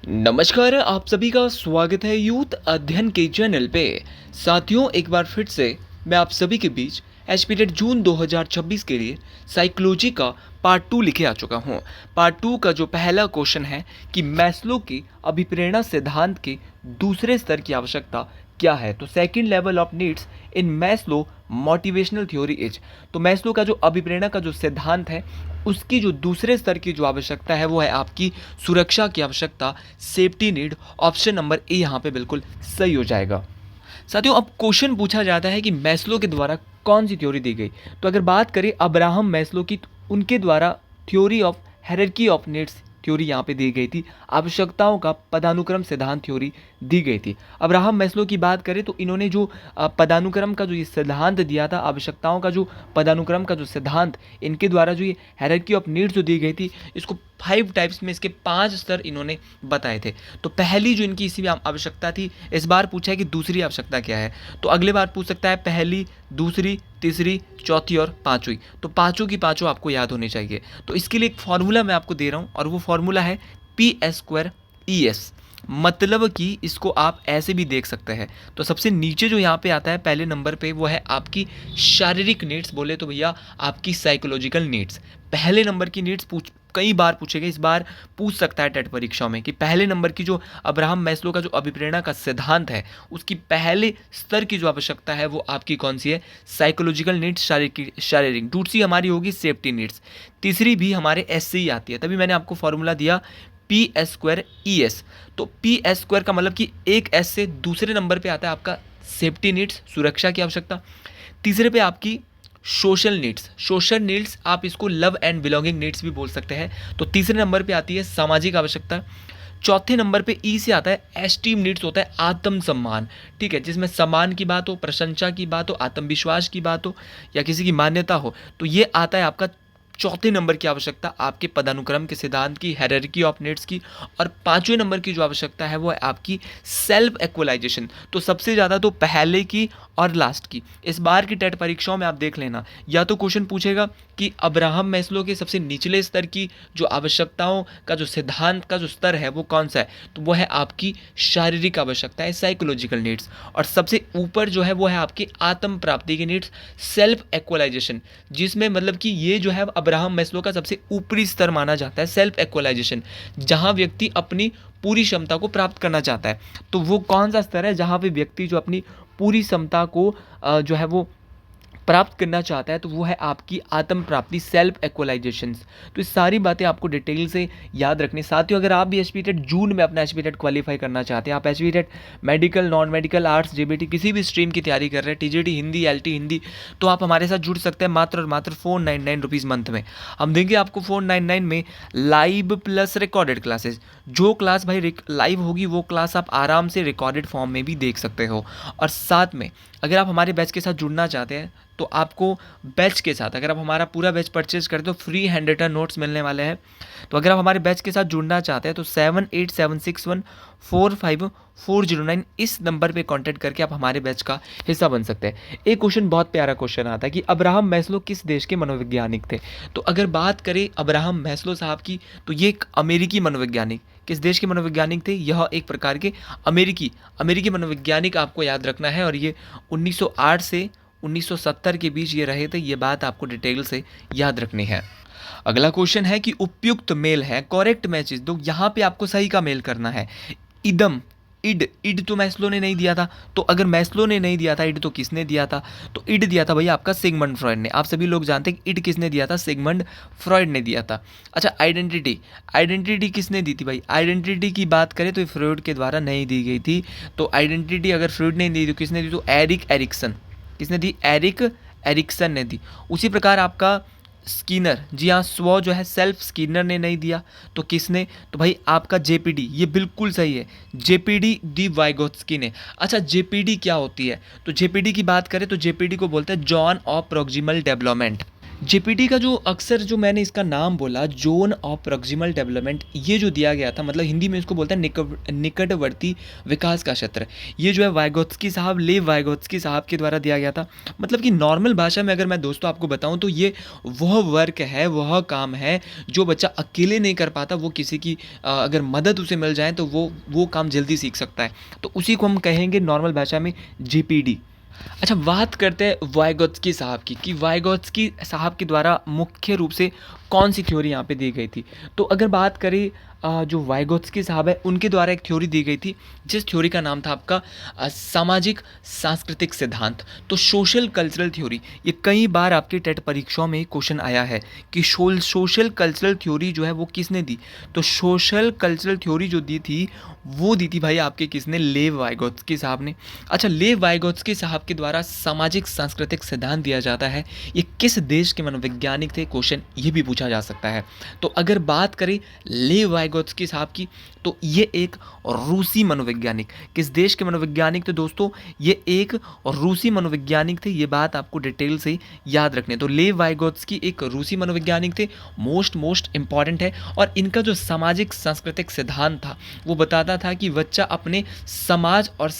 नमस्कार, आप सभी का स्वागत है यूथ अध्ययन के चैनल पे। साथियों, एक बार फिर से मैं आप सभी के बीच एचपीटेट जून 2026 के लिए साइकोलॉजी का पार्ट 2 लिखे आ चुका हूँ। पार्ट 2 का जो पहला क्वेश्चन है कि मैस्लो की अभिप्रेरणा सिद्धांत के दूसरे स्तर की आवश्यकता क्या है। तो second level of needs in Maslow motivational theory is. तो मैस्लो का जो अभिप्रेरणा का जो सिद्धांत है उसकी जो दूसरे स्तर की जो आवश्यकता है वो है आपकी सुरक्षा की आवश्यकता, safety need. Option number A यहाँ पे बिल्कुल सही हो जाएगा। साथियों, अब क्वेश्चन पूछा जाता है कि मैस्लो के द्वारा कौन सी थ्योरी दी गई। तो अगर बात करें अब्राहम मैस्लो की, तो उनके द्वारा theory of hierarchy of needs theory यहाँ पे दी गई थी। आवश्यकताओं का पदानुक्रम सिद्धांत थ्योरी दी गई थी। अब्राहम मैस्लो की बात करें तो इन्होंने जो पदानुक्रम का जो ये सिद्धांत दिया था, आवश्यकताओं का जो पदानुक्रम का जो सिद्धांत, इनके द्वारा जो ये हायरार्की ऑफ नीड्स जो दी गई थी, इसको 5 टाइप्स में इसके 5 स्तर इन्होंने बताए थे। तो पहली जो इनकी इसी आवश्यकता थी, इस बार पूछा है कि दूसरी आवश्यकता क्या है। तो अगले बार पूछ सकता है पहली, दूसरी, तीसरी, चौथी और पांचवी। तो पांचों की पांचों आपको याद होने चाहिए। तो इसके लिए एक फॉर्मूला मैं आपको दे रहा हूँ और वो फॉर्मूला है P²ES। मतलब कि इसको आप ऐसे भी देख सकते हैं। तो सबसे नीचे जो यहाँ पे आता है पहले नंबर पे, वो है आपकी शारीरिक नीड्स, बोले तो भैया आपकी साइकोलॉजिकल नीड्स। पहले नंबर की नीड्स कई बार पूछे गए, इस बार पूछ सकता है टेट परीक्षाओं में कि पहले नंबर की जो अब्राहम मैस्लो का जो अभिप्रेरणा का सिद्धांत है उसकी पहले स्तर की जो आवश्यकता है वो आपकी कौन सी है, साइकोलॉजिकल नीड्स, शारीरिक। दूसरी हमारी होगी सेफ्टी नीड्स। तीसरी भी हमारे एस से ही आती है, तभी मैंने आपको फॉर्मूला दिया P²ES। तो P² का मतलब कि एक एस से दूसरे नंबर पे आता है आपका सेफ्टी नीड्स, सुरक्षा की आवश्यकता। तीसरे पे आपकी सोशल नीड्स। सोशल नीड्स आप इसको लव एंड बिलोंगिंग नीड्स भी बोल सकते हैं। तो तीसरे नंबर पे आती है सामाजिक आवश्यकता। चौथे नंबर पे ई से आता है एस्टीम नीड्स, होता है आत्म सम्मान। ठीक है, जिसमें सम्मान की बात हो, प्रशंसा की बात हो, आत्मविश्वास की बात हो या किसी की मान्यता हो, तो ये आता है आपका चौथे नंबर की आवश्यकता आपके पदानुक्रम के सिद्धांत की, हायरार्की ऑफ नीड्स की। और पांचवें नंबर की जो आवश्यकता है वो है आपकी सेल्फ एक्वलाइजेशन। तो सबसे ज़्यादा तो पहले की और लास्ट की। इस बार की टेट परीक्षाओं में आप देख लेना, या तो क्वेश्चन पूछेगा कि अब्राहम मैस्लो के सबसे निचले स्तर की जो आवश्यकताओं का जो सिद्धांत का जो स्तर है वो कौन सा है, तो वो है आपकी शारीरिक आवश्यकताएं, साइकोलॉजिकल नीड्स। और सबसे ऊपर जो है वो है आपकी आत्म प्राप्ति की नीड्स, सेल्फ एक्वलाइजेशन, जिसमें मतलब कि ये जो है अब्राहम मैस्लो का सबसे ऊपरी स्तर माना जाता है, सेल्फ एक्वलाइजेशन, जहां व्यक्ति अपनी पूरी क्षमता को प्राप्त करना चाहता है। तो वो कौन सा स्तर है जहां पे व्यक्ति जो अपनी पूरी क्षमता को जो है वो प्राप्त करना चाहता है, तो वो है आपकी आत्म प्राप्ति, सेल्फ एक्वलाइजेशन। तो ये सारी बातें आपको डिटेल से याद रखनी। साथियों, अगर आप भी एचपीटेट जून में अपना एचपीटेट क्वालिफाई करना चाहते हैं, आप HPTET medical, non medical, arts, JBT किसी भी स्ट्रीम की तैयारी कर रहे हैं, टीजीटी हिंदी, एलटी हिंदी, तो आप हमारे साथ जुड़ सकते हैं मात्र और मात्र 499 रुपीज़ मंथ में। हम देंगे आपको 499 में लाइव प्लस रिकॉर्डेड क्लासेस। जो क्लास भाई लाइव होगी वो क्लास आप आराम से रिकॉर्डेड फॉर्म में भी देख सकते हो। और साथ में अगर आप हमारे बैच के साथ जुड़ना चाहते हैं तो आपको बैच के साथ, अगर आप हमारा पूरा बैच परचेज करते हो, फ्री हैंड रिटन नोट्स मिलने वाले हैं। तो अगर आप हमारे बैच के साथ जुड़ना चाहते हैं तो 7876145409 इस नंबर पे कांटेक्ट करके आप हमारे बैच का हिस्सा बन सकते हैं। एक क्वेश्चन, बहुत प्यारा क्वेश्चन आता है कि अब्राहम मैस्लो किस देश के मनोवैज्ञानिक थे। तो अगर बात करें अब्राहम मैस्लो साहब की, तो ये एक अमेरिकी मनोवैज्ञानिक, किस देश के मनोवैज्ञानिक थे, यह एक प्रकार के अमेरिकी मनोवैज्ञानिक आपको याद रखना है। और ये 1908 से 1970 के बीच ये रहे थे, ये बात आपको डिटेल से याद रखनी है। अगला क्वेश्चन है कि उपयुक्त मेल है, करेक्ट मैचेस। तो यहाँ पे आपको सही का मेल करना है। इदम, इड तो मैस्लो ने नहीं दिया था, तो अगर मैस्लो ने नहीं दिया था इड, तो किसने दिया था, तो इड दिया था भैया आपका सिगमंड फ्रॉइड ने। आप सभी लोग जानते हैं कि इड किसने दिया था, सिगमंड फ्रॉइड ने दिया था। अच्छा, आइडेंटिटी किसने दी थी भाई, आइडेंटिटी की बात करें तो फ्रॉइड के द्वारा नहीं दी गई थी। तो आइडेंटिटी अगर फ्रॉइड ने दी तो किसने दी, तो एरिक एरिक्सन। किसने दी, एरिक एरिक्सन ने दी। उसी प्रकार आपका स्कीनर, जी हाँ, स्व जो है सेल्फ, स्कीनर ने नहीं दिया, तो किसने, तो भाई आपका जेपीडी, ये बिल्कुल सही है, जेपीडी दी वाइगोत्स्की ने। अच्छा, जेपीडी क्या होती है, तो जेपीडी की बात करें तो जेपीडी को बोलते हैं John of proximal development. GPT का जो अक्सर जो मैंने इसका नाम बोला ज़ोन ऑफ प्रॉक्सिमल डेवलपमेंट, ये जो दिया गया था, मतलब हिंदी में इसको बोलते हैं निकटवर्ती विकास का क्षेत्र। ये जो है वाइगोत्स्की साहब, लेव वाइगोत्स्की साहब के द्वारा दिया गया था। मतलब कि नॉर्मल भाषा में अगर मैं दोस्तों आपको बताऊं तो ये वह वर्क है, वह काम है जो बच्चा अकेले नहीं कर पाता, वो किसी की अगर मदद उसे मिल जाए तो वो काम जल्दी सीख सकता है। तो उसी को हम कहेंगे नॉर्मल भाषा में जेपीडी। अच्छा, बात करते हैं वाइगोत्स्की साहब की, कि वाइगोत्स्की साहब के द्वारा मुख्य रूप से कौन सी थ्योरी यहाँ पे दी गई थी। तो अगर बात करें जो वाइगोत्स्की साहब है उनके द्वारा एक थ्योरी दी गई थी, जिस थ्योरी का नाम था आपका सामाजिक सांस्कृतिक सिद्धांत। तो सोशल कल्चरल थ्योरी, ये कई बार आपके टेट परीक्षाओं में क्वेश्चन आया है कि सोशल कल्चरल थ्योरी जो है वो किसने दी। तो सोशल कल्चरल थ्योरी जो दी थी वो दी थी भाई आपके किसने, लेव वाइगोत्स्की साहब ने। अच्छा, लेव वाइगोत्स्की साहब के द्वारा सामाजिक सांस्कृतिक सिद्धांत दिया जाता है, ये किस देश के मनोवैज्ञानिक थे, क्वेश्चन ये भी पूछा जा सकता है। तो अगर बात करें लेव वाइगोत्स्की साहब की, तो ये एक रूसी मनोवैज्ञानिक, किस देश के मनोवैज्ञानिक थे दोस्तों, ये एक रूसी मनोवैज्ञानिक थे। ये बात आपको डिटेल से याद रखनी है। तो लेव वाइगोत्स्की एक रूसी मनोवैज्ञानिक थे, मोस्ट इंपॉर्टेंट है। और इनका जो सामाजिक सांस्कृतिक सिद्धांत था वो बताता था कि बच्चा अपने समाज और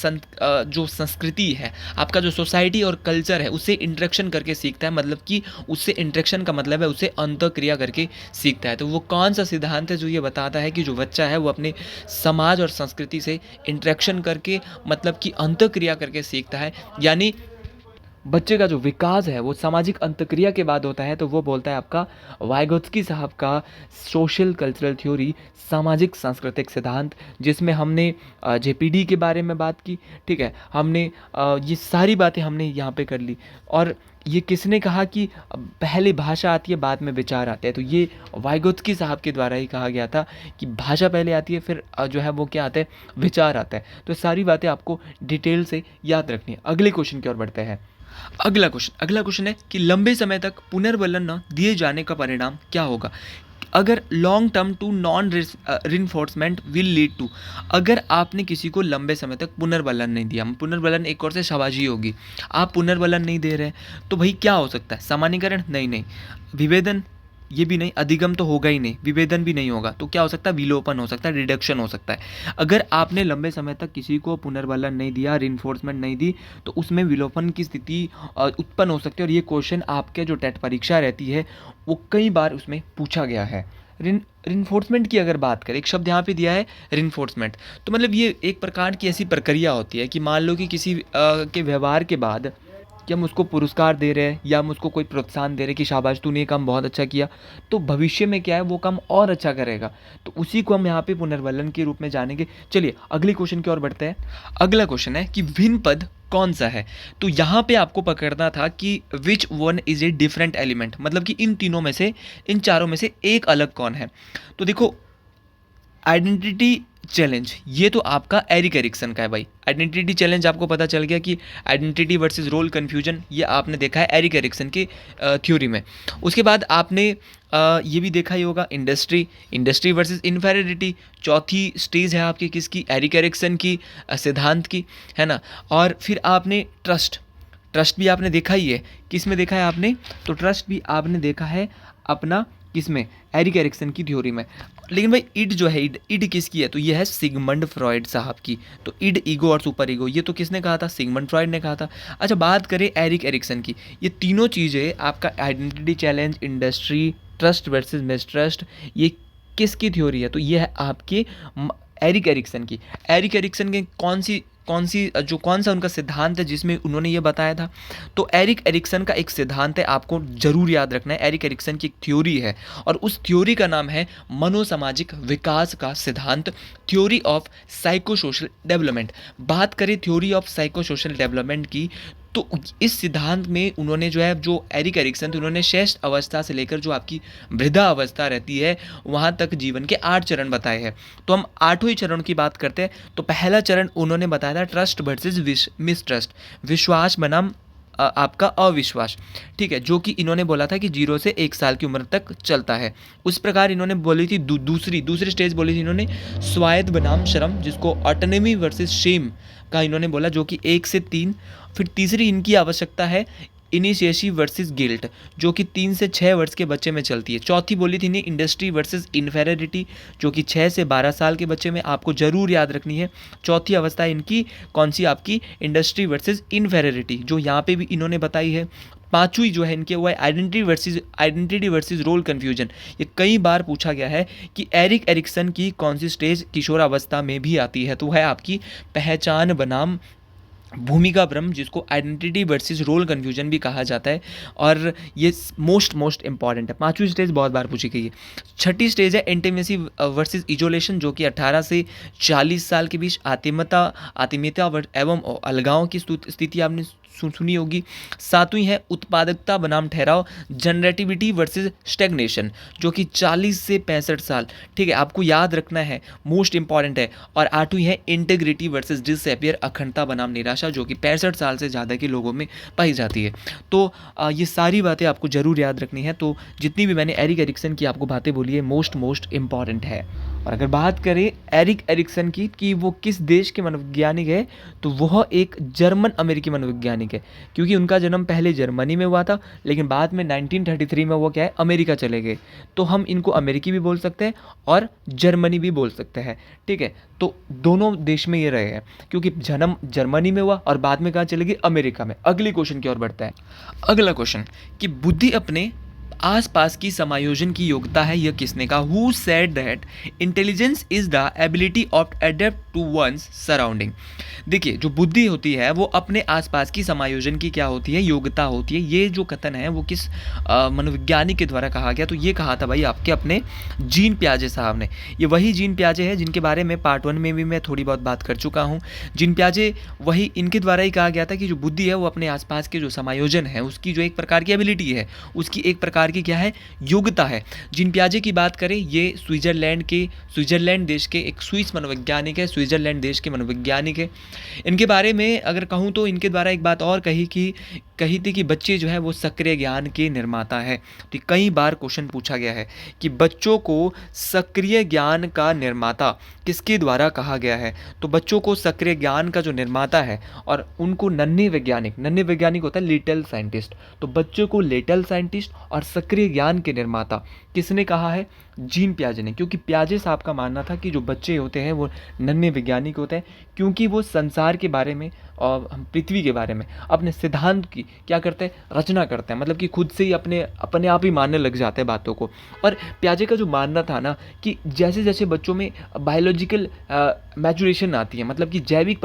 जो संस्कृति है, आपका जो सोसाइटी और कल्चर है, उससे इंटरेक्शन करके सीखता है। मतलब कि उससे इंटरेक्शन का मतलब है उससे अंतःक्रिया करके सीखता है। तो वो कौन सा सिद्धांत है जो ये बताता है कि जो बच्चा है वो अपने समाज और संस्कृति से इंटरेक्शन करके, मतलब कि अंतःक्रिया करके सीखता है। यानी बच्चे का जो विकास है वो सामाजिक अंतःक्रिया के बाद होता है। तो वो बोलता है आपका वाइगोत्स्की साहब का सोशल कल्चरल थ्योरी, सामाजिक सांस्कृतिक सिद्धांत, जिसमें हमने जेपीडी के बारे में बात की। ठीक है, हमने ये सारी बातें हमने यहाँ पे कर ली। और ये किसने कहा कि पहले भाषा आती है बाद में विचार आते हैं। तो ये वाइगोत्स्की साहब के द्वारा ही कहा गया था कि भाषा पहले आती है, फिर जो है वो क्या आता है, विचार आता है। तो सारी बातें आपको डिटेल से याद रखनी है। अगले क्वेश्चन की ओर बढ़ते हैं। अगला क्वेश्चन है कि लंबे समय तक पुनर्वलन न दिए जाने का परिणाम क्या होगा। अगर long term to non reinforcement will lead to, अगर आपने किसी को लंबे समय तक पुनर्वलन नहीं दिया, पुनर्वलन एक और से शाबाशी होगी, आप पुनर्वलन नहीं दे रहे हैं तो भाई क्या हो सकता है, सामान्यीकरण नहीं, विभेदन ये भी नहीं, अधिगम तो होगा ही नहीं, विभेदन भी नहीं होगा। तो क्या हो सकता है, विलोपन हो सकता है, रिडक्शन हो सकता है। अगर आपने लंबे समय तक किसी को पुनर्वलन नहीं दिया, रिइंफोर्समेंट नहीं दी, तो उसमें विलोपन की स्थिति उत्पन्न हो सकती है। और ये क्वेश्चन आपके जो टेट परीक्षा रहती है वो कई बार उसमें पूछा गया है। रिइंफोर्समेंट की अगर बात करें, एक शब्द यहाँ पे दिया है रिइंफोर्समेंट, तो मतलब ये एक प्रकार की ऐसी प्रक्रिया होती है कि मान लो कि किसी के व्यवहार के बाद कि हम उसको पुरस्कार दे रहे हैं या हम उसको कोई प्रोत्साहन दे रहे हैं कि शाबाश तूने ये काम बहुत अच्छा किया, तो भविष्य में क्या है वो काम और अच्छा करेगा। तो उसी को हम यहाँ पे पुनर्वलन के रूप में जानेंगे। चलिए अगले क्वेश्चन की ओर बढ़ते हैं। अगला क्वेश्चन है कि भिन्न पद कौन सा है। तो यहाँ पे आपको पकड़ना था कि which one is a different element, मतलब कि इन तीनों में से, इन चारों में से एक अलग कौन है। तो देखो, आइडेंटिटी चैलेंज ये तो आपका एरिक एरिक्सन का है भाई। आइडेंटिटी चैलेंज आपको पता चल गया कि आइडेंटिटी वर्सेस रोल कन्फ्यूजन, ये आपने देखा है एरिक एरिक्सन की थ्योरी में। उसके बाद आपने ये भी देखा ही होगा इंडस्ट्री वर्सेस इन्फेरिडिटी, चौथी स्टेज है आपकी किसकी, एरिक एरिक्सन की सिद्धांत की, है ना। और फिर आपने ट्रस्ट भी आपने देखा ही है, किस में देखा है आपने, तो ट्रस्ट भी आपने देखा है अपना किसमें, एरिक एरिक्सन की थ्योरी में। लेकिन भाई इड जो है, इड किसकी है, तो ये है सिगमंड फ्रॉइड साहब की। तो इड, ईगो और सुपर ईगो, ये तो किसने कहा था, सिगमंड फ्रॉइड ने कहा था। अच्छा, बात करें एरिक एरिक्सन की, ये तीनों चीज़ें आपका identity challenge, industry, trust versus mistrust, ये किसकी थ्योरी है, तो ये है आपके एरिक एरिक्सन की। एरिक एरिक्सन के कौन सा उनका सिद्धांत है जिसमें उन्होंने ये बताया था। तो एरिक एरिक्सन का एक सिद्धांत है, आपको जरूर याद रखना है। एरिक एरिक्सन की एक थ्योरी है और उस थ्योरी का नाम है मनोसामाजिक विकास का सिद्धांत, थ्योरी ऑफ साइकोसोशल डेवलपमेंट। बात करें थ्योरी ऑफ साइकोसोशल डेवलपमेंट की, तो इस सिद्धांत में उन्होंने जो है, जो एरिक एरिक्सन थे, उन्होंने श्रेष्ठ अवस्था से लेकर जो आपकी वृद्धा अवस्था रहती है वहाँ तक जीवन के 8 चरण बताए हैं। तो हम 8वें चरण की बात करते हैं। तो पहला चरण उन्होंने बताया था ट्रस्ट वर्सेस मिसट्रस्ट, विश्वास बनाम आपका अविश्वास, ठीक है, जो कि इन्होंने बोला था कि 0 से 1 साल की उम्र तक चलता है। उस प्रकार इन्होंने बोली थी दूसरी स्टेज बोली थी इन्होंने स्वायत्त बनाम शर्म, जिसको ऑटोनॉमी वर्सेस शेम का इन्होंने बोला, जो कि 1 से 3। फिर तीसरी इनकी आवश्यकता है इनिशिएटिव वर्सेस गिल्ट, जो कि 3 से 6 वर्ष के बच्चे में चलती है। चौथी बोली थी इन्हें इंडस्ट्री वर्सेस इन्फेरिटी, जो कि 6 से 12 साल के बच्चे में, आपको जरूर याद रखनी है। चौथी अवस्था इनकी कौन सी, आपकी इंडस्ट्री वर्सेस इन्फेरिटी, जो यहाँ पे भी इन्होंने बताई है। पांचवी जो है इनके वो है आइडेंटिटी वर्सेस रोल कन्फ्यूजन। ये कई बार पूछा गया है कि एरिक एरिक्सन की कौन सी स्टेज किशोरावस्था में भी आती है, तो है आपकी पहचान बनाम भूमिका भ्रम, जिसको आइडेंटिटी वर्सेस रोल कन्फ्यूजन भी कहा जाता है, और ये मोस्ट इंपॉर्टेंट है। पांचवी स्टेज बहुत बार पूछी गई है। छठी स्टेज है इंटीमेसी वर्सेस इजोलेशन, जो कि 18 से 40 साल के बीच आत्मीयता एवं अलगाव की स्थिति आपने सुनी होगी। सातवीं है उत्पादकता बनाम ठहराव, जनरेटिविटी वर्सेस स्टैग्नेशन, जो कि 40 से 65 साल, ठीक है, आपको याद रखना है, मोस्ट इंपॉर्टेंट है। और आठवीं है इंटीग्रिटी वर्सेस डिसअपियर, अखंडता बनाम निराशा, जो कि 65 साल से ज़्यादा के लोगों में पाई जाती है। तो ये सारी बातें आपको जरूर याद रखनी है। तो जितनी भी मैंने एरिक एरिक्सन की आपको बातें बोली है, मोस्ट इंपॉर्टेंट है। और अगर बात करें एरिक एरिक्सन की कि वो किस देश के मनोवैज्ञानिक है, तो वह एक जर्मन अमेरिकी मनोवैज्ञानिक है, क्योंकि उनका जन्म पहले जर्मनी में हुआ था, लेकिन बाद में 1933 में वो क्या है, अमेरिका चले गए। तो हम इनको अमेरिकी भी बोल सकते हैं और जर्मनी भी बोल सकते हैं, ठीक है। तो दोनों देश में ये रहे हैं, क्योंकि जन्म जर्मनी में हुआ और बाद में कहाँ चले गए, अमेरिका में। अगले क्वेश्चन की ओर बढ़ता है। अगला क्वेश्चन कि बुद्धि अपने आसपास की समायोजन की योग्यता है, यह किसने कहा? Who said that intelligence is the ability of adept to one's surrounding. देखिए, जो बुद्धि होती है वो अपने आसपास की समायोजन की क्या होती है, योग्यता होती है। ये जो कथन है वो किस मनोविज्ञानी के द्वारा कहा गया? तो ये कहा था भाई आपके अपने जीन पियाजे साहब ने। ये वही जीन पियाजे हैं जिनके बारे में पार्ट 1 में भी मैं थोड़ी बहुत बात कर चुका हूँ। जीन पियाजे वही, इनके द्वारा ही कहा गया था कि जो बुद्धि है वो अपने आसपास के जो समायोजन है उसकी जो एक प्रकार की एबिलिटी है, उसकी एक प्रकार की क्या है, योग्यता है। जीन पियाजे की बात करें, ये स्विट्जरलैंड देश के एक स्विस मनोवैज्ञानिक है, स्विट्जरलैंड देश के मनोवैज्ञानिक है। इनके बारे में अगर कहूँ तो इनके द्वारा एक बात और कही थी कि बच्चे जो है वो सक्रिय ज्ञान के निर्माता है। तो कई बार क्वेश्चन पूछा गया है कि बच्चों को सक्रिय ज्ञान का निर्माता किसके द्वारा कहा गया है? तो बच्चों को सक्रिय ज्ञान का जो निर्माता है, और उनको नन्हे वैज्ञानिक होता है लिटिल साइंटिस्ट। तो बच्चों को लिटिल साइंटिस्ट और सक्रिय ज्ञान के निर्माता किसने कहा है? जीन पियाजे ने। क्योंकि पियाजे साहब का मानना था कि जो बच्चे होते हैं वो नन्हे वैज्ञानिक होते हैं, क्योंकि वो संसार के बारे में और हम पृथ्वी के बारे में अपने सिद्धांत की क्या करते हैं, रचना करते हैं, मतलब कि खुद से ही अपने आप ही मानने लग जाते हैं बातों को। और पियाजे का जो मानना था ना कि जैसे जैसे बच्चों में बायोलॉजिकल मैचुरेशन आती है, मतलब कि जैविक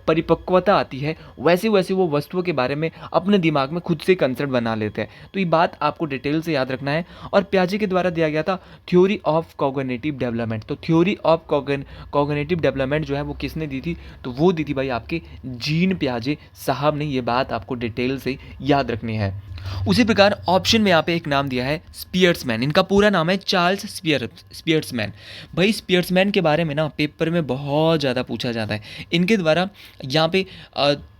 परिपक्वता आती है, वैसे वैसे वो वस्तुओं के बारे में अपने दिमाग में खुद से कंसेप्ट बना लेते हैं। तो ये बात आपको डिटेल से याद रखना है। और पियाजे के द्वारा दिया गया था थ्योरी ऑफ कॉग्निटिव डेवलपमेंट। तो थ्योरी ऑफ कॉग्निटिव डेवलपमेंट जो है वो किसने दी थी? तो वो दी थी भाई आपके जीन पियाजे साहब ने। ये बात आपको डिटेल से याद रखनी है। उसी प्रकार ऑप्शन में यहाँ पे एक नाम दिया है स्पियर्समैन। इनका पूरा नाम है चार्ल्स स्पियर्समैन। भाई स्पियर्समैन के बारे में ना पेपर में बहुत ज़्यादा पूछा जाता है। इनके द्वारा यहाँ पे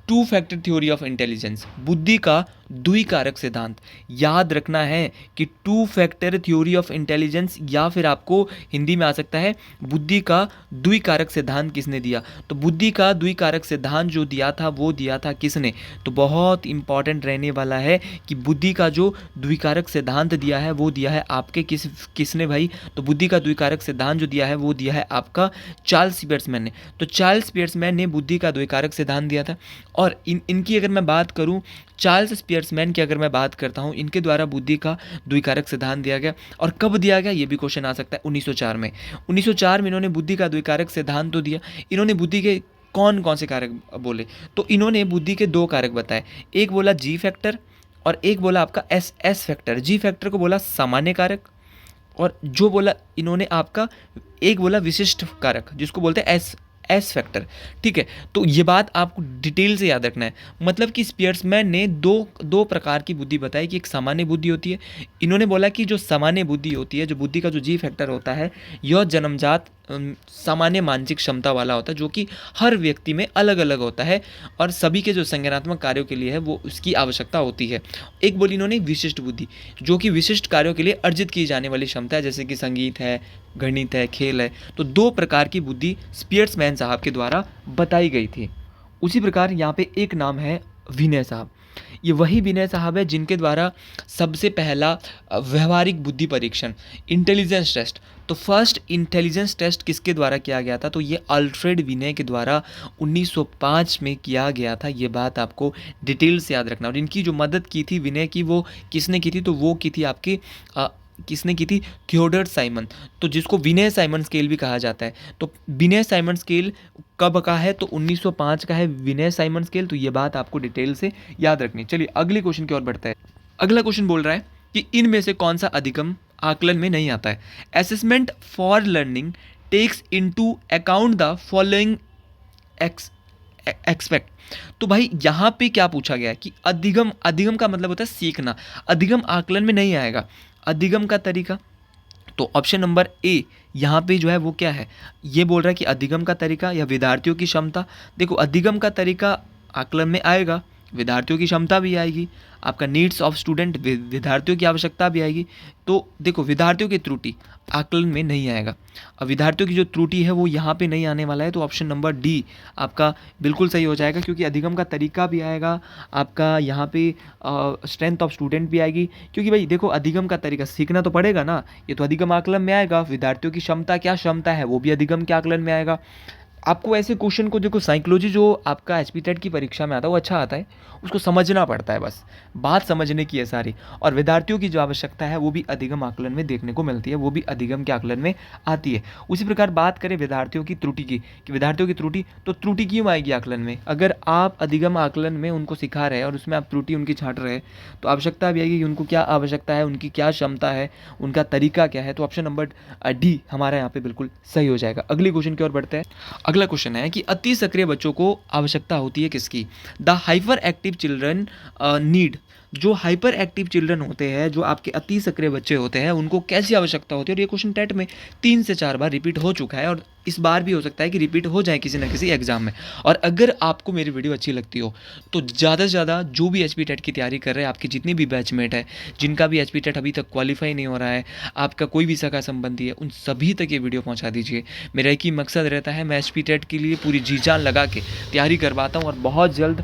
2 फैक्टर थ्योरी ऑफ इंटेलिजेंस, बुद्धि का द्विकारक सिद्धांत, याद रखना है कि 2 फैक्टर थ्योरी ऑफ इंटेलिजेंस, या फिर आपको हिंदी में आ सकता है बुद्धि का द्विकारक सिद्धांत किसने दिया? तो बुद्धि का द्विकारक सिद्धांत जो दिया था वो दिया था किसने? तो बहुत इंपॉर्टेंट रहने वाला है कि बुद्धि का जो द्विकारक सिद्धांत दिया है वो दिया है आपके किसने भाई? तो बुद्धि का द्विकारक सिद्धांत जो दिया है वो दिया है आपका चार्ल्स स्पियर्समैन ने। तो चार्ल्स स्पियर्समैन ने बुद्धि का द्विकारक सिद्धांत दिया था। और इनकी अगर मैं बात करूं, चार्ल्स स्पियर्समैन की अगर मैं बात करता हूं, इनके द्वारा बुद्धि का द्विकारक सिद्धांत दिया गया। और कब दिया गया ये भी क्वेश्चन आ सकता है, 1904 में। 1904 में इन्होंने बुद्धि का द्विकारक सिद्धांत तो दिया। इन्होंने बुद्धि के कौन कौन से कारक बोले? तो इन्होंने बुद्धि के 2 कारक बताए। एक बोला जी फैक्टर और एक बोला आपका एस फैक्टर। जी फैक्टर को बोला सामान्य कारक, और जो बोला इन्होंने आपका एक बोला विशिष्ट कारक, जिसको बोलते हैं एस फैक्टर। ठीक है, तो ये बात आपको डिटेल से याद रखना है। मतलब कि स्पियर्समैन ने दो प्रकार की बुद्धि बताई कि एक सामान्य बुद्धि होती है। इन्होंने बोला कि जो सामान्य बुद्धि होती है, जो बुद्धि का जो जी फैक्टर होता है, यह जन्मजात सामान्य मानसिक क्षमता वाला होता है, जो कि हर व्यक्ति में अलग अलग होता है और सभी के जो संज्ञानात्मक कार्यों के लिए है वो उसकी आवश्यकता होती है। एक बोली इन्होंने विशिष्ट बुद्धि, जो कि विशिष्ट कार्यों के लिए अर्जित की जाने वाली क्षमता है, जैसे कि संगीत है, गणित है, खेल है। तो 2 प्रकार की बुद्धि स्पियर्समैन साहब के द्वारा बताई गई थी। उसी प्रकार यहाँ पे एक नाम है विनय साहब। ये वही विनय साहब है जिनके द्वारा सबसे पहला व्यवहारिक बुद्धि परीक्षण इंटेलिजेंस टेस्ट, तो फर्स्ट इंटेलिजेंस टेस्ट किसके द्वारा किया गया था, तो ये अल्फ्रेड विनय के द्वारा 1905 में किया गया था। ये बात आपको डिटेल से याद रखना। और इनकी जो मदद की थी विनय की, वो किसने की थी, तो वो की थी आपकी किसने की थी, थियोडर साइमन, तो जिसको विनय साइमन स्केल भी कहा जाता है। तो विनय साइमन स्केल कब का है, तो 1905 का है विनय साइमन स्केल। तो ये बात आपको डिटेल से याद रखनी। चलिए अगले क्वेश्चन की ओर बढ़ता है। अगला क्वेश्चन बोल रहा है कि इनमें से कौन सा अधिगम आकलन में नहीं आता है। Assessment for learning takes into account the following expect. तो भाई यहाँ पे क्या पूछा गया है कि अधिगम, अधिगम का मतलब होता है सीखना, अधिगम आकलन में नहीं आएगा। अधिगम का तरीका, तो ऑप्शन नंबर ए यहाँ पे जो है वो क्या है, ये बोल रहा है कि अधिगम का तरीका या विद्यार्थियों की क्षमता। देखो अधिगम का तरीका आकलन में आएगा, विद्यार्थियों की क्षमता भी आएगी, आपका नीड्स ऑफ स्टूडेंट विद्यार्थियों की आवश्यकता भी आएगी। तो देखो विद्यार्थियों की त्रुटि आकलन में नहीं आएगा। अब विद्यार्थियों की जो त्रुटि है वो यहाँ पे नहीं आने वाला है, तो ऑप्शन नंबर डी आपका बिल्कुल सही हो जाएगा, क्योंकि अधिगम का तरीका भी आएगा, आपका यहाँ पे स्ट्रेंथ ऑफ स्टूडेंट भी आएगी। क्योंकि भाई देखो अधिगम का तरीका सीखना तो पड़ेगा ना, ये तो अधिगम आकलन में आएगा। विद्यार्थियों की क्षमता, क्या क्षमता है, वो भी अधिगम के आकलन में आएगा। आपको ऐसे क्वेश्चन को, देखो साइकोलॉजी जो आपका एचपी टेट की परीक्षा में आता है वो अच्छा आता है, उसको समझना पड़ता है, बस बात समझने की है सारी। और विद्यार्थियों की जो आवश्यकता है वो भी अधिगम आकलन में देखने को मिलती है, वो भी अधिगम के आकलन में आती है। उसी प्रकार बात करें विद्यार्थियों की त्रुटि की, कि विद्यार्थियों की त्रुटि, तो त्रुटि क्यों आएगी आकलन में, अगर आप अधिगम आकलन में उनको सिखा रहे हैं और उसमें आप त्रुटि उनकी छांट रहे हैं, तो आवश्यकता भी आएगी कि उनको क्या आवश्यकता है, उनकी क्या क्षमता है, उनका तरीका क्या है। तो ऑप्शन नंबर डी हमारा यहाँ पे बिल्कुल सही हो जाएगा। अगले क्वेश्चन की ओर बढ़ते हैं। अगला क्वेश्चन है कि अति सक्रिय बच्चों को आवश्यकता होती है किसकी, the hyper active children need. जो हाइपर एक्टिव चिल्ड्रन होते हैं, जो आपके अति सक्रिय बच्चे होते हैं, उनको कैसी आवश्यकता होती है। और ये क्वेश्चन टेट में 3 से 4 बार रिपीट हो चुका है, और इस बार भी हो सकता है कि रिपीट हो जाए किसी न किसी एग्जाम में। और अगर आपको मेरी वीडियो अच्छी लगती हो तो ज़्यादा से ज़्यादा जो भी एचपी टेट की तैयारी कर रहे हैं, आपकी जितनी भी बैचमेट है, जिनका भी एचपी टेट अभी तक क्वालिफाई नहीं हो रहा है, आपका कोई भी सगा संबंधी है, उन सभी तक ये वीडियो पहुंचा दीजिए। मेरा एक ही मकसद रहता है, मैं एचपी टेट के लिए पूरी जी जान लगा के तैयारी करवाता हूँ, और बहुत जल्द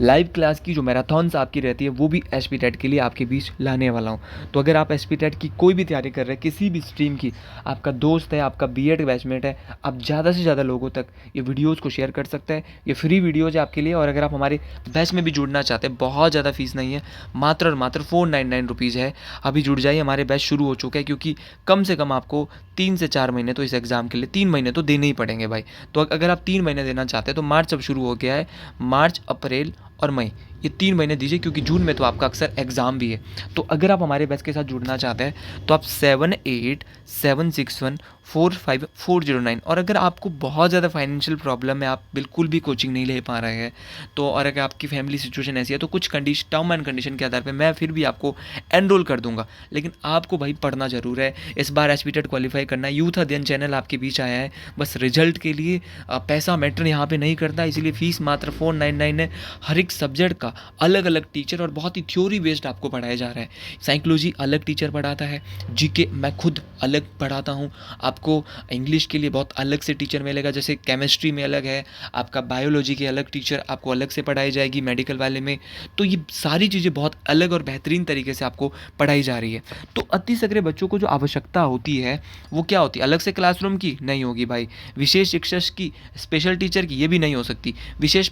लाइव क्लास की जो मैराथन्स आपकी रहती है वो भी एचपी टेट के लिए आपके बीच लाने वाला हूँ। तो अगर आप एचपी टेट की कोई भी तैयारी कर रहे हैं, किसी भी स्ट्रीम की, आपका दोस्त है, आपका बीएड बैचमेट है, आप ज़्यादा से ज़्यादा लोगों तक ये वीडियोज़ को शेयर कर सकते हैं। ये फ्री वीडियोज़ है आपके लिए। और अगर आप हमारे बैच में भी जुड़ना चाहते हैं, बहुत ज़्यादा फीस नहीं है, मात्र और मात्र 499 रुपीज़ है। अभी जुड़ जाइए, हमारे बैच शुरू हो चुका है, क्योंकि कम से कम आपको 3 से 4 महीने तो इस एग्ज़ाम के लिए 3 महीने तो देने ही पड़ेंगे भाई। तो अगर आप 3 महीने देना चाहते हैं तो मार्च अब शुरू हो गया है, मार्च, अप्रैल और मई, ये 3 महीने दीजिए, क्योंकि जून में तो आपका अक्सर एग्ज़ाम भी है। तो अगर आप हमारे बैच के साथ जुड़ना चाहते हैं तो आप 7876145409। और अगर आपको बहुत ज़्यादा फाइनेंशियल प्रॉब्लम है, आप बिल्कुल भी कोचिंग नहीं ले पा रहे हैं, तो और अगर आपकी फैमिली सिचुएशन ऐसी है, तो कुछ टर्म एंड कंडीशन के आधार पर मैं फिर भी आपको एनरोल कर दूंगा। लेकिन आपको भाई पढ़ना ज़रूर है, इस बार एचपी टेट क्वालिफाई करना है। यूथ अध्ययन चैनल आपके बीच आया है, बस रिजल्ट के लिए पैसा मैटर यहाँ पे नहीं करता, इसीलिए फीस मात्र 499 है। हर एक सब्जेक्ट का अलग अलग टीचर और बहुत ही थ्योरी बेस्ड आपको पढ़ाया जा रहा है। साइकोलॉजी अलग टीचर पढ़ाता है, जीके मैं खुद अलग पढ़ाता हूँ, आपको इंग्लिश के लिए बहुत अलग से टीचर मिलेगा, जैसे केमिस्ट्री में अलग है, आपका बायोलॉजी के अलग टीचर आपको अलग से पढ़ाई जाएगी, मेडिकल वाले में। तो ये सारी चीज़ें बहुत अलग और बेहतरीन तरीके से आपको पढ़ाई जा रही है। तो अति सक्रिय बच्चों को जो आवश्यकता होती है वो क्या होती है, अलग से क्लासरूम की नहीं होगी भाई, विशेष शिक्षक की, स्पेशल टीचर की, ये भी नहीं हो सकती। विशेष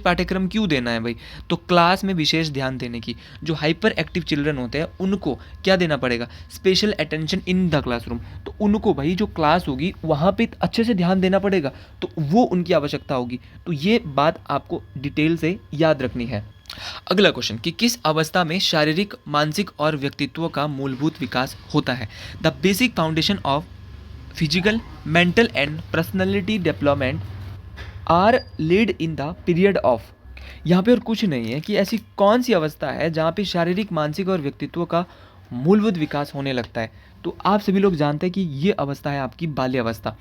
पाठ्यक्रम क्यों देना है भाई, तो क्लास में विशेष ध्यान देने की। जो हाइपर एक्टिव चिल्ड्रन होते हैं उनको क्या देना पड़ेगा, special attention in the classroom. तो उनको भाई जो क्लास होगी वहाँ पे अच्छे से ध्यान देना पड़ेगा, तो वो उनकी आवश्यकता होगी। तो ये बात आपको डिटेल से याद रखनी है। अगला क्वेश्चन कि किस अवस्था में शारीरिक, मानसिक और व्यक्तित्व का मूलभूत विकास होता है। The basic foundation of physical, mental and personality development are laid in the period of. यहाँ पे और कुछ नहीं है कि ऐसी कौन सी अवस्था है जहाँ पे शारीरिक, मानसिक और व्यक्तित्व का मूलभूत विकास होने लगता है। तो आप सभी लोग जानते हैं कि ये अवस्था है आपकी बाल्य अवस्था।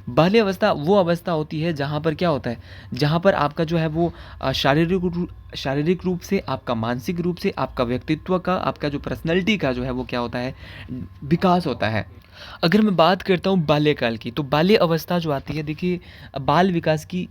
बाल्य अवस्था वो अवस्था होती है जहाँ पर क्या होता है, जहाँ पर आपका जो है वो शारीरिक रूप से, आपका मानसिक रूप से, आपका व्यक्तित्व का, आपका जो पर्सनैलिटी का जो है वो क्या होता है, विकास होता है। अगर मैं बात करता हूँ बाल्यकाल की, तो बाल्य अवस्था जो आती है, देखिए बाल विकास की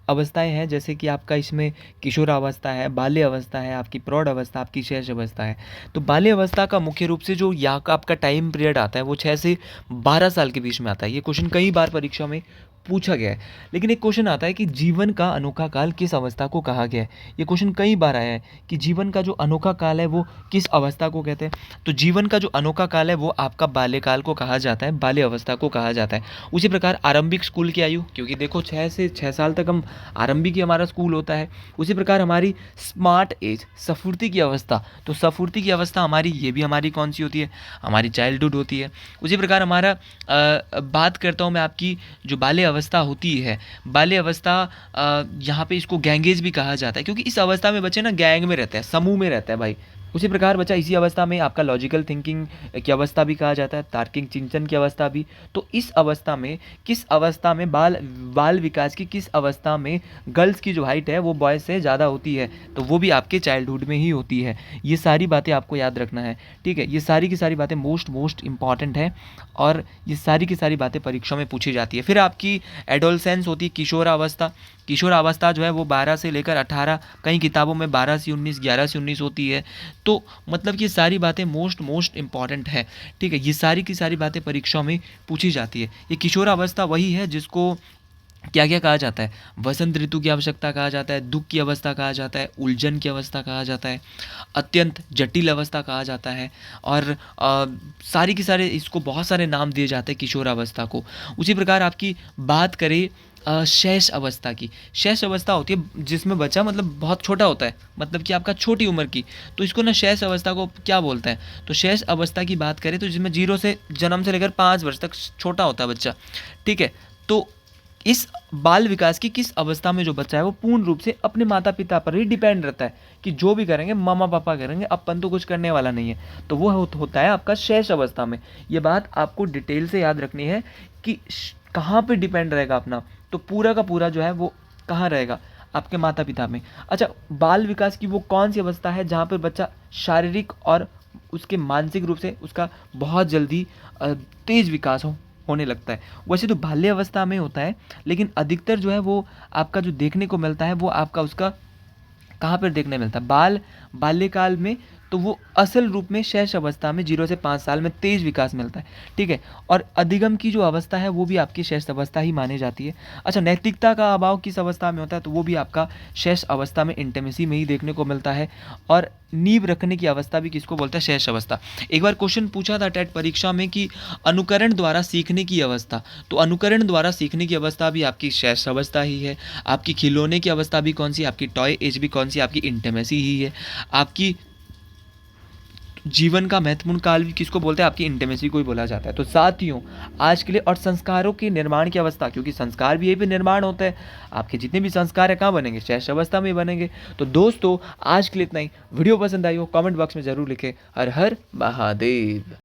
अवस्थाएं हैं, जैसे कि आपका इसमें किशोरावस्था है, बाल्य अवस्था है, आपकी प्रौढ़ अवस्था, आपकी शैशव अवस्था है। तो बाल्य अवस्था का मुख्य रूप से जो यहाँ का आपका टाइम पीरियड आता है वो 6 से 12 साल के बीच में आता है। ये क्वेश्चन कई बार परीक्षा में पूछा गया है। लेकिन एक क्वेश्चन आता है कि जीवन का अनोखा काल किस अवस्था को कहा गया है। ये क्वेश्चन कई बार आया है कि जीवन का जो अनोखा काल है वो किस अवस्था को कहते हैं। तो जीवन का जो अनोखा काल है वो आपका बाल्यकाल को कहा जाता है, बाल्य अवस्था को कहा जाता है। उसी प्रकार आरंभिक स्कूल की आयु, क्योंकि देखो 6 से 6 साल तक हम आरंभिक ही हमारा स्कूल होता है। उसी प्रकार हमारी स्मार्ट एज, सफुर्ती की अवस्था, तो सफुर्ती की अवस्था हमारी, ये भी हमारी कौन सी होती है, हमारी चाइल्डहुड होती है। उसी प्रकार हमारा बात करता हूँ मैं आपकी जो बाल्य अवस्था होती है, बाल्य अवस्था यहाँ पे इसको गैंगेज भी कहा जाता है, क्योंकि इस अवस्था में बच्चे ना गैंग में रहते हैं, समूह में रहते हैं भाई। उसी प्रकार बच्चा इसी अवस्था में आपका लॉजिकल थिंकिंग की अवस्था भी कहा जाता है, तार्किक चिंतन की अवस्था भी। तो इस अवस्था में, किस अवस्था में बाल बाल विकास की किस अवस्था में गर्ल्स की जो हाइट है वो बॉयज़ से ज़्यादा होती है, तो वो भी आपके चाइल्डहुड में ही होती है। ये सारी बातें आपको याद रखना है, ठीक है। ये सारी की सारी बातें मोस्ट इंपॉर्टेंट है और ये सारी की सारी बातें परीक्षा में पूछी जाती है। फिर आपकी एडोलसेंस होती है, किशोरावस्था। किशोरावस्था जो है वो 12 से लेकर 18, कई किताबों में 12 से 19, 11 से 19 होती है। तो मतलब ये सारी बातें मोस्ट इंपॉर्टेंट है, ठीक है। ये सारी की सारी बातें परीक्षा में पूछी जाती है। ये किशोरावस्था वही है जिसको क्या क्या कहा जाता है, वसंत ऋतु की आवश्यकता कहा जाता है, दुख की अवस्था कहा जाता है, उलझन की अवस्था कहा जाता है, अत्यंत जटिल अवस्था कहा जाता है, और सारी की सारे इसको बहुत सारे नाम दिए जाते हैं किशोरावस्था को। उसी प्रकार आपकी बात करें शैश अवस्था की। शैश अवस्था होती है जिसमें बच्चा मतलब बहुत छोटा होता है, मतलब कि आपका छोटी उम्र की, तो इसको ना शैश अवस्था को क्या बोलते हैं। तो शैश अवस्था की बात करें तो जिसमें 0 से जन्म से लेकर 5 वर्ष तक छोटा होता है बच्चा, ठीक है। तो इस बाल विकास की किस अवस्था में जो बच्चा है वो पूर्ण रूप से अपने माता पिता पर ही डिपेंड रहता है कि जो भी करेंगे मामा पापा करेंगे, अपन तो कुछ करने वाला नहीं है। तो वो होता है आपका शैश अवस्था में। ये बात आपको डिटेल से याद रखनी है कि कहाँ पे डिपेंड रहेगा अपना, तो पूरा का पूरा जो है वो कहाँ रहेगा, आपके माता पिता में। अच्छा, बाल विकास की वो कौन सी अवस्था है जहाँ पर बच्चा शारीरिक और उसके मानसिक रूप से उसका बहुत जल्दी तेज विकास होने लगता है। वैसे तो बाल्य अवस्था में होता है, लेकिन अधिकतर जो है वो आपका जो देखने को मिलता है वो आपका उसका कहाँ पर देखने मिलता है, बाल्यकाल में। तो वो असल रूप में शैश अवस्था में 0 से 5 साल में तेज विकास मिलता है, ठीक है। और अधिगम की जो अवस्था है वो भी आपकी शैश अवस्था ही मानी जाती है। अच्छा, नैतिकता का अभाव किस अवस्था में होता है, तो वो भी आपका शैश अवस्था में, इंटीमेसी में ही देखने को मिलता है। और नींव रखने की अवस्था भी किसको बोलता है, शैश अवस्था। एक बार क्वेश्चन पूछा था टेट परीक्षा में कि अनुकरण द्वारा सीखने की अवस्था, तो अनुकरण द्वारा सीखने की अवस्था भी आपकी शैश अवस्था ही है। आपकी खिलौने की अवस्था भी कौन सी, आपकी टॉय एज भी कौन सी, आपकी इंटीमेसी ही है। आपकी जीवन का महत्वपूर्ण काल भी किसको बोलते हैं, आपकी इंटीमेसी को ही बोला जाता है। तो साथियों, आज के लिए, और संस्कारों के निर्माण की अवस्था, क्योंकि संस्कार भी यही पे निर्माण होता है, आपके जितने भी संस्कार है कहाँ बनेंगे, शैश अवस्था में बनेंगे। तो दोस्तों, आज के लिए इतना ही। वीडियो पसंद आई हो कमेंट बॉक्स में जरूर लिखें। हर हर महादेव।